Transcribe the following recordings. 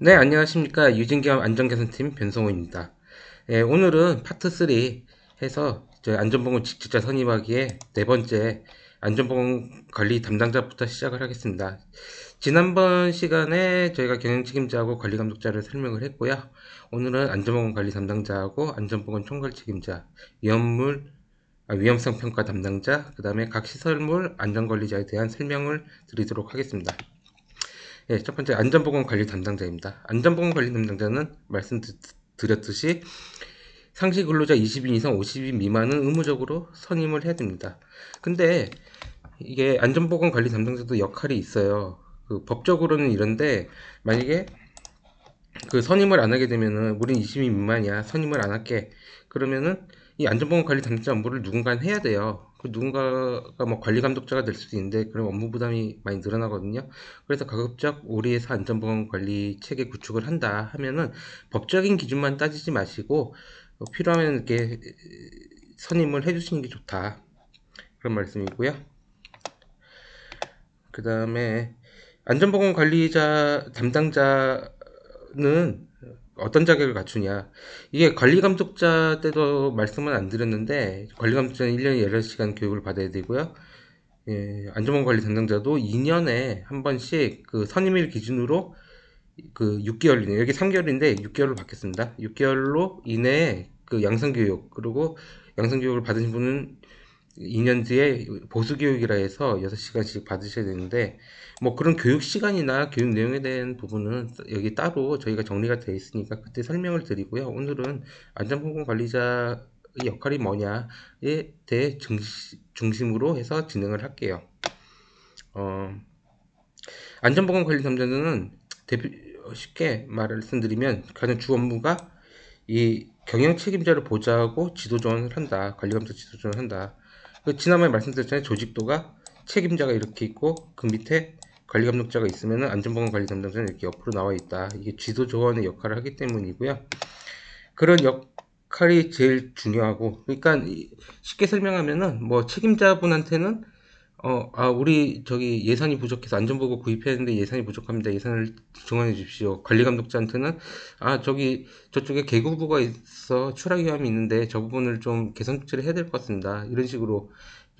네, 안녕하십니까. 유진기업 안전개선팀 변성호입니다. 오늘은 파트 3 해서 저희 안전보건 직책자 선임하기에 네 번째 안전보건 관리 담당자부터 시작을 하겠습니다. 지난번 시간에 저희가 경영책임자하고 관리감독자를 설명을 했고요. 오늘은 안전보건 관리 담당자하고 안전보건 총괄 책임자, 위험성 평가 담당자, 그 다음에 각 시설물 안전관리자에 대한 설명을 드리도록 하겠습니다. 첫 번째 안전보건관리 담당자입니다. 안전보건관리 담당자는 말씀드렸듯이 상시 근로자 20인 이상 50인 미만은 의무적으로 선임을 해야 됩니다. 근데 이게 안전보건관리 담당자도 역할이 있어요. 그 법적으로는 이런데 만약에 그 선임을 안 하게 되면은 우린 20인 미만이야 선임을 안 할게 그러면은 이 안전보건관리 담당자 업무를 누군가 해야 돼요. 그 누군가가 뭐 관리감독자가 될 수도 있는데 그럼 업무 부담이 많이 늘어나거든요. 그래서 가급적 오리에서 안전보건관리 체계 구축을 한다 하면은 법적인 기준만 따지지 마시고 필요하면 이렇게 선임을 해주시는 게 좋다 그런 말씀이고요. 그 다음에 안전보건관리자 담당자는 어떤 자격을 갖추냐. 이게 관리감독자 때도 말씀은 안 드렸는데, 관리감독자는 1년에 16시간 교육을 받아야 되고요. 안전보건관리 담당자도 2년에 한 번씩 그 선임일 기준으로 그 6개월이네요. 여기 3개월인데 6개월로 받겠습니다. 6개월로 이내에 그 양성교육, 그리고 양성교육을 받으신 분은 2년 뒤에 보수교육이라 해서 6시간씩 받으셔야 되는데, 뭐 그런 교육 시간이나 교육 내용에 대한 부분은 여기 따로 저희가 정리가 되어 있으니까 그때 설명을 드리고요. 오늘은 안전보건 관리자의 역할이 뭐냐에 대해 중심으로 해서 진행을 할게요. 어, 안전보건 관리 담당자는 쉽게 말씀드리면 가장 주 업무가 이 경영 책임자를 보좌하고 지도 조언을 한다. 관리감독 지도 조언을 한다. 지난번에 말씀드렸잖아요. 조직도가 책임자가 이렇게 있고 그 밑에 관리감독자가 있으면 안전보건 관리 담당자는 이렇게 옆으로 나와 있다. 이게 지도 조언의 역할을 하기 때문이고요. 그런 역할이 제일 중요하고, 그러니까 쉽게 설명하면은 뭐 책임자분한테는 우리 저기 예산이 부족해서 안전보고 구입해야 되는데 예산이 부족합니다. 예산을 증원해 주십시오. 관리감독자한테는 저쪽에 개구부가 있어 추락 위험이 있는데 저 부분을 좀 개선 조치를 해야 될 것 같습니다. 이런 식으로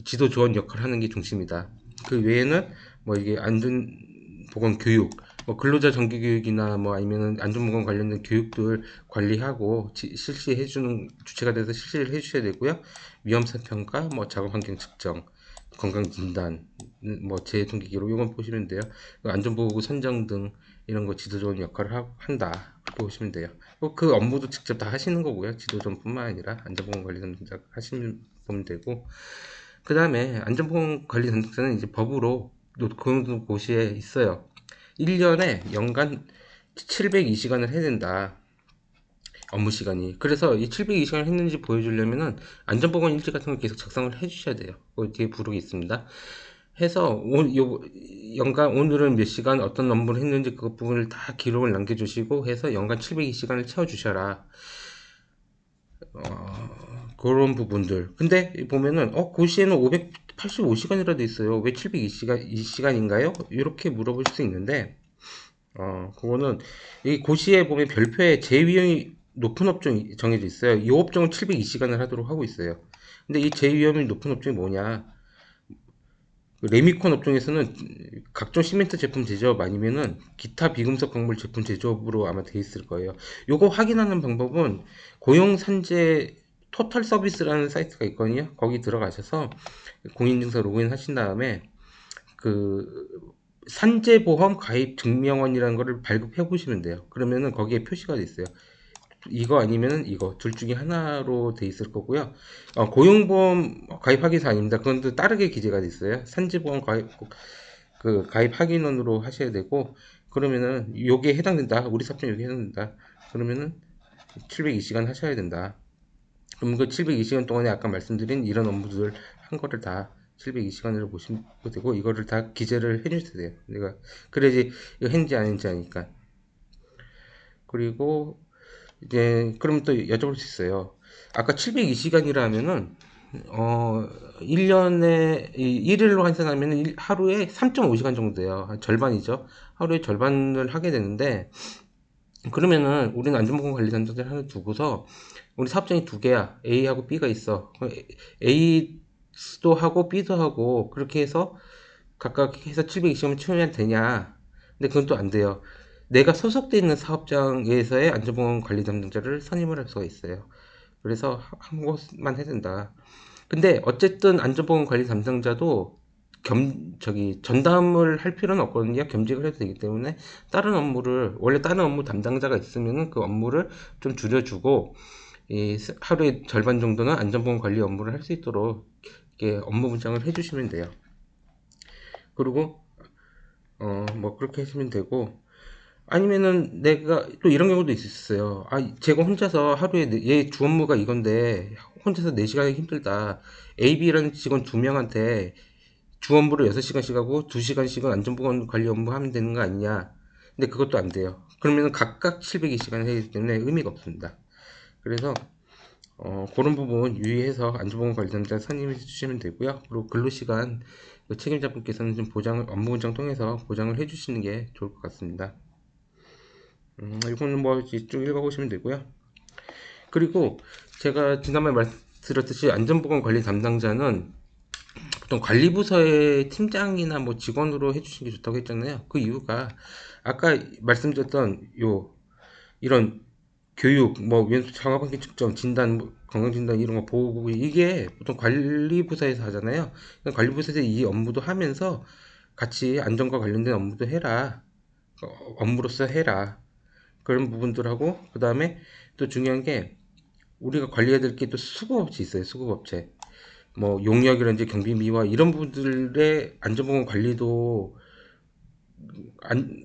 지도 조언 역할을 하는 게 중심이다. 그 외에는 뭐 이게 안전보건 교육, 뭐 근로자 정기 교육이나 뭐 아니면은 안전보건 관련된 교육들 관리하고 실시해주는 주체가 돼서 실시를 해주셔야 되고요. 위험성 평가, 뭐 작업 환경 측정, 건강 진단, 뭐 재통계 기록 이건 보시면 돼요. 안전보호구 선정 등 이런 거 지도조언 역할을 한다 그렇게 보시면 돼요. 그 업무도 직접 다 하시는 거고요. 지도조언뿐만 아니라 안전보건 관리 담당자 하시면 보면 되고, 그 다음에 안전보건 관리 담당자는 이제 법으로 놓은 곳에 있어요. 1년에 연간 702시간을 해야 된다. 업무 시간이. 그래서 이 702시간을 했는지 보여주려면은 안전보건 일지 같은 걸 계속 작성을 해주셔야 돼요. 그 뒤에 부록이 있습니다. 해서 연간 오늘은 몇 시간 어떤 업무를 했는지 그 부분을 다 기록을 남겨주시고 해서 연간 702시간을 채워주셔라. 그런 부분들. 근데 보면은 고시에는 585시간이라도 있어요. 왜 702시간인가요? 이렇게 물어볼 수 있는데 그거는 이 고시에 보면 별표에 제위험이 높은 업종이 정해져 있어요. 이 업종은 702시간을 하도록 하고 있어요. 근데 이 제위험이 높은 업종이 뭐냐? 레미콘 업종에서는 각종 시멘트 제품 제조업 아니면은 기타 비금속 광물 제품 제조업으로 아마 돼 있을 거예요. 요거 확인하는 방법은 고용산재 토탈 서비스라는 사이트가 있거든요. 거기 들어가셔서 공인증서 로그인 하신 다음에 그 산재보험 가입 증명원이라는 거를 발급해 보시면 돼요. 그러면은 거기에 표시가 돼 있어요. 이거 아니면은 이거 둘 중에 하나로 돼 있을 거고요. 고용보험 가입 확인서 아닙니다. 그건 또 다르게 기재가 돼 있어요. 산재보험 가입 확인원으로 하셔야 되고, 그러면은 요게 해당된다. 우리 사업장 요게 해당된다. 그러면은 702시간 하셔야 된다. 그럼 그 702시간 동안에 아까 말씀드린 이런 업무들 한 거를 다 702시간으로 보시면 되고, 이거를 다 기재를 해주셔야 돼요. 내가 그래야지 이거 했는지 아닌지 아니까. 그리고 이제 그럼 또 여쭤볼 수 있어요. 아까 702시간이라 하면은 1년에 1일로 환산하면 하루에 3.5시간 정도 돼요. 절반이죠. 하루에 절반을 하게 되는데 그러면은 우리는 안전보건관리 담당자를 하나 두고서 우리 사업장이 두 개야. A하고 B가 있어. A도 하고 B도 하고 그렇게 해서 각각 해서 720시간 채우면 되냐? 근데 그건 또 안 돼요. 내가 소속돼 있는 사업장에서의 안전보건 관리 담당자를 선임을 할 수가 있어요. 그래서 한 곳만 해야 된다. 근데 어쨌든 안전보건 관리 담당자도 전담을 할 필요는 없거든요. 겸직을 해도 되기 때문에 다른 업무를, 원래 다른 업무 담당자가 있으면은 그 업무를 좀 줄여주고, 하루에 절반 정도는 안전보건 관리 업무를 할 수 있도록 이렇게 업무 분장을 해주시면 돼요. 그리고, 뭐 그렇게 하시면 되고, 아니면은 내가 또 이런 경우도 있었어요. 제가 혼자서 하루에 얘 주 업무가 이건데 혼자서 4시간이 힘들다. AB라는 직원 2명한테 주 업무를 6시간씩 하고 2시간씩은 안전보건 관리 업무 하면 되는 거 아니냐. 근데 그것도 안 돼요. 그러면 각각 700시간 해야 되기 때문에 의미가 없습니다. 그래서 그런 부분 유의해서 안전보건 관리담자 선임해 주시면 되고요. 그리고 근로시간 그 책임자분께서는 좀 업무 분장 통해서 보장을 해 주시는 게 좋을 것 같습니다. 이거는 뭐 쭉 읽어보시면 되고요. 그리고 제가 지난번에 말씀드렸듯이 안전보건 관리 담당자는 보통 관리부서의 팀장이나 뭐 직원으로 해주시는 게 좋다고 했잖아요. 그 이유가 아까 말씀드렸던 이런 교육, 뭐 장화방기 측정, 진단, 건강진단 이런 거 보고 이게 보통 관리부서에서 하잖아요. 관리부서에서 이 업무도 하면서 같이 안전과 관련된 업무도 해라. 업무로서 해라. 그런 부분들하고 그 다음에 또 중요한 게 우리가 관리해야 될 게 또 수급업체 있어요. 수급업체. 뭐 용역이라든지 경비미화 이런 부분들의 안전보건 관리도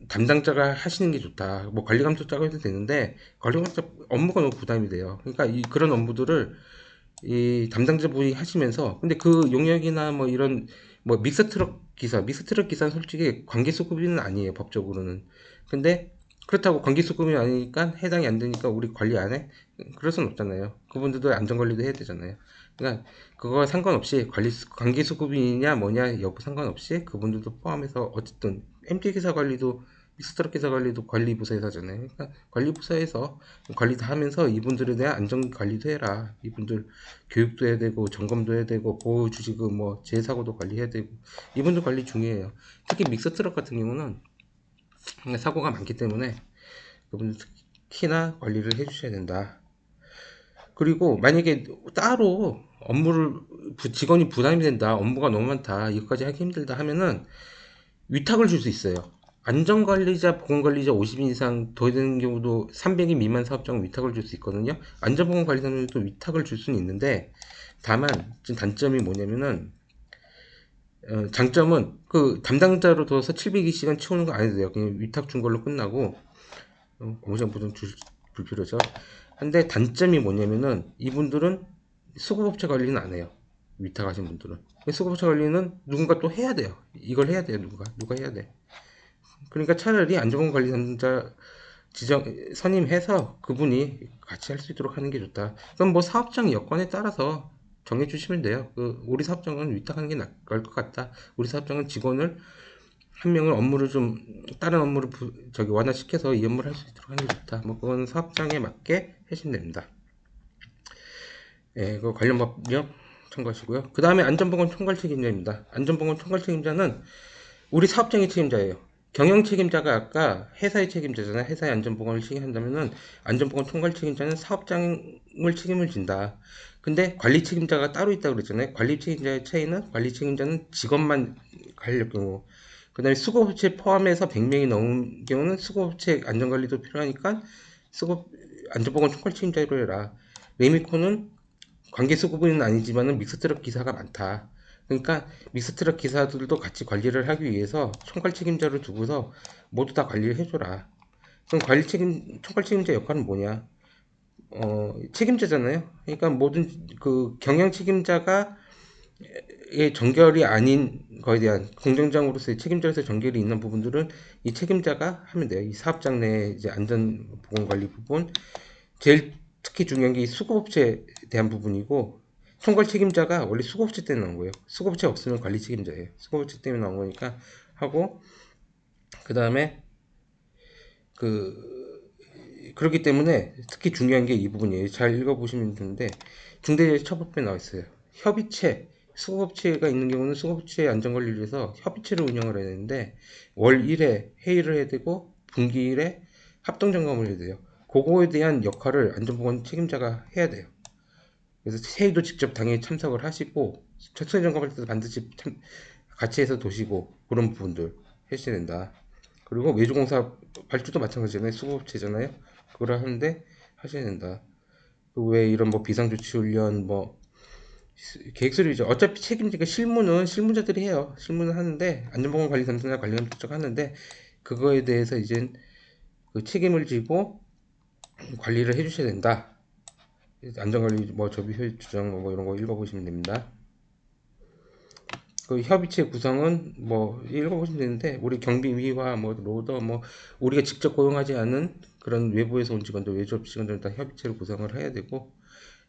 담당자가 하시는 게 좋다. 뭐 관리감독자가 해도 되는데 관리감독자 업무가 너무 부담이 돼요. 그러니까 그런 업무들을 이 담당자분이 하시면서 근데 그 용역이나 뭐 이런 뭐 믹스트럭 기사는 솔직히 관계수급은 아니에요. 법적으로는. 근데 그렇다고 관계수급이 아니니까 해당이 안 되니까 우리 관리 안 해? 그럴 순 없잖아요. 그분들도 안전관리도 해야 되잖아요. 그러니까 그거와 상관없이 관계수급이냐 뭐냐 여부 상관없이 그분들도 포함해서 어쨌든 MT 기사 관리도 믹스트럭 기사 관리도 관리부서에서 하잖아요. 그러니까 관리부서에서 관리 다 하면서 이분들에 대한 안전 관리도 해라. 이분들 교육도 해야 되고 점검도 해야 되고 보호주시금 뭐 재사고도 관리해야 되고 이분들 관리 중요해요. 특히 믹스트럭 같은 경우는 사고가 많기 때문에 그분들 특히나 관리를 해주셔야 된다. 그리고 만약에 따로 직원이 부담이 된다, 업무가 너무 많다, 이것까지 하기 힘들다 하면은 위탁을 줄 수 있어요. 안전관리자, 보건관리자 50인 이상 더 되는 경우도 300인 미만 사업장은 위탁을 줄 수 있거든요. 안전보건관리사도 위탁을 줄 수는 있는데 다만 지금 단점이 뭐냐면은 장점은 그 담당자로 둬서 702시간 채우는 거 안 해도 돼요. 그냥 위탁 준 걸로 끝나고 업무상 보전 줄 필요죠. 근데 단점이 뭐냐면은 이분들은 수급업체 관리는 안 해요. 위탁하신 분들은. 수급업체 관리는 누군가 또 해야 돼요. 이걸 해야 돼요. 누가 해야 돼. 그러니까 차라리 안전보건관리 담당자 선임해서 그분이 같이 할 수 있도록 하는 게 좋다. 그럼 뭐 사업장 여건에 따라서 정해주시면 돼요. 우리 사업장은 위탁하는 게 나을 것 같다. 우리 사업장은 직원을 한 명을 업무를 좀 다른 업무를 완화시켜서 이 업무를 할 수 있도록 하는 게 좋다. 뭐 그건 사업장에 맞게 하시면 됩니다. 그 관련 법령 참고하시고요. 그 다음에 안전보건 총괄 책임자입니다. 안전보건 총괄 책임자는 우리 사업장의 책임자예요. 경영 책임자가 아까 회사의 책임자잖아요. 회사의 안전보건을 책임한다면은 안전보건 총괄 책임자는 사업장을 책임을 진다. 근데 관리 책임자가 따로 있다고 그랬잖아요. 관리 책임자의 차이는 관리 책임자는 직원만 관리할 경우, 그 다음에 수거업체 포함해서 100명이 넘은 경우는 수거업체 안전관리도 필요하니까 수거 안전보건 총괄 책임자로 해라. 레미코는 관계수급은 아니지만은 믹스트럭 기사가 많다. 그러니까 믹스트럭 기사들도 같이 관리를 하기 위해서 총괄 책임자를 두고서 모두 다 관리를 해줘라. 그럼 총괄 책임자 역할은 뭐냐? 책임자잖아요. 그러니까 모든 그 경영 책임자가 전결이 아닌 거에 대한 공정장으로서의 책임자로서 전결이 있는 부분들은 이 책임자가 하면 돼요. 이 사업장 내 이제 안전 보건 관리 부분, 제일 특히 중요한 게 이 수급업체에 대한 부분이고 총괄 책임자가 원래 수급업체 때문에 나온 거예요. 수급업체 없으면 관리 책임자예요. 수급업체 때문에 나온 거니까 하고 그 다음에 그 그렇기 때문에 특히 중요한 게 이 부분이에요. 잘 읽어보시면 되는데 중대재해처벌법에 나와 있어요. 협의체, 수거업체가 있는 경우는 수거업체 안전관리를 위해서 협의체를 운영을 해야 되는데 월 1회 회의를 해야 되고 분기 1회 합동점검을 해야 돼요. 그거에 대한 역할을 안전보건 책임자가 해야 돼요. 그래서 회의도 직접 당연히 참석을 하시고 특수히 점검할 때도 반드시 같이 해서 도시고 그런 부분들 해주셔야 된다. 그리고 외주공사 발주도 마찬가지잖아요. 수거업체잖아요. 그걸 하는데 하셔야 된다. 그 외에 이런 뭐 비상조치훈련 뭐 계획서류죠. 어차피 책임지가 실무는 실무자들이 해요. 실무는 하는데 안전보건관리 담당자 관리감독자가 하는데 그거에 대해서 이제 그 책임을 지고 관리를 해주셔야 된다. 안전관리 뭐 접의 효율 주장 뭐 이런 거 읽어보시면 됩니다. 그 협의체 구성은 뭐 읽어보시면 되는데 우리 경비위와 뭐 로더 뭐 우리가 직접 고용하지 않은 그런 외부에서 온 직원들 외주업 직원들 다 협의체를 구성을 해야 되고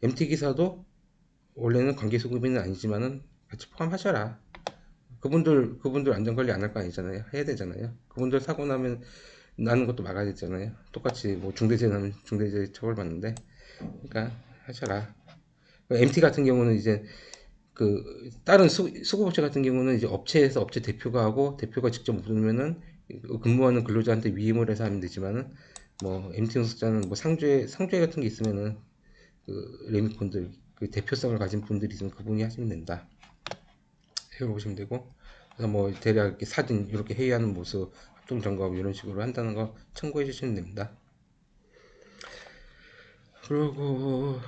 MT 기사도 원래는 관계수급인은 아니지만은 같이 포함하셔라. 그분들 안전관리 안 할 거 아니잖아요. 해야 되잖아요. 그분들 사고 나면 나는 것도 막아야 되잖아요. 똑같이 뭐 중대재해 나면 중대재해 처벌받는데 그러니까 하셔라. MT 같은 경우는 이제 그 다른 수급업체 같은 경우는 이제 업체에서 업체 대표가 하고 대표가 직접 묻으면은 근무하는 근로자한테 위임을 해서 하면 되지만은 뭐 MT 노숙자는 뭐 상주에 같은 게 있으면은 그 레미콘들 그 대표성을 가진 분들이 있으면 그분이 하시면 된다. 해보시면 되고 그래서 뭐 대략 이렇게 사진 이렇게 회의하는 모습 합동 점검 이런 식으로 한다는 거 참고해 주시면 됩니다. 그리고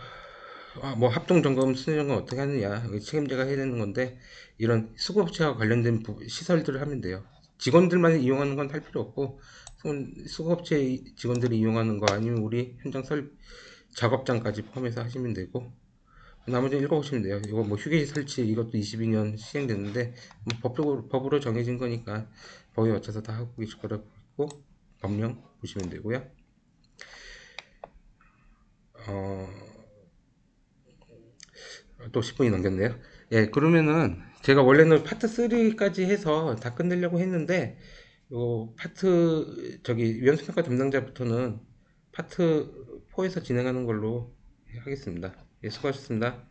뭐 합동 점검 수행 점검 어떻게 하느냐 책임자가 해야 되는 건데 이런 수거업체와 관련된 시설들을 하면 돼요. 직원들만 이용하는 건 할 필요 없고 수거업체 직원들이 이용하는 거 아니면 우리 현장 작업장까지 포함해서 하시면 되고 나머지 읽어보시면 돼요. 이거 뭐 휴게실 설치 이것도 22년 시행됐는데 뭐 법으로 정해진 거니까 법에 맞춰서 다 하고 계실 거라고 있고 법령 보시면 되고요. 어, 또 10분이 넘겼네요. 예, 그러면은 제가 원래는 파트 3까지 해서 다 끝내려고 했는데 요 파트 저기 위험수평가 담당자부터는 파트 4에서 진행하는 걸로 하겠습니다. 예, 수고하셨습니다.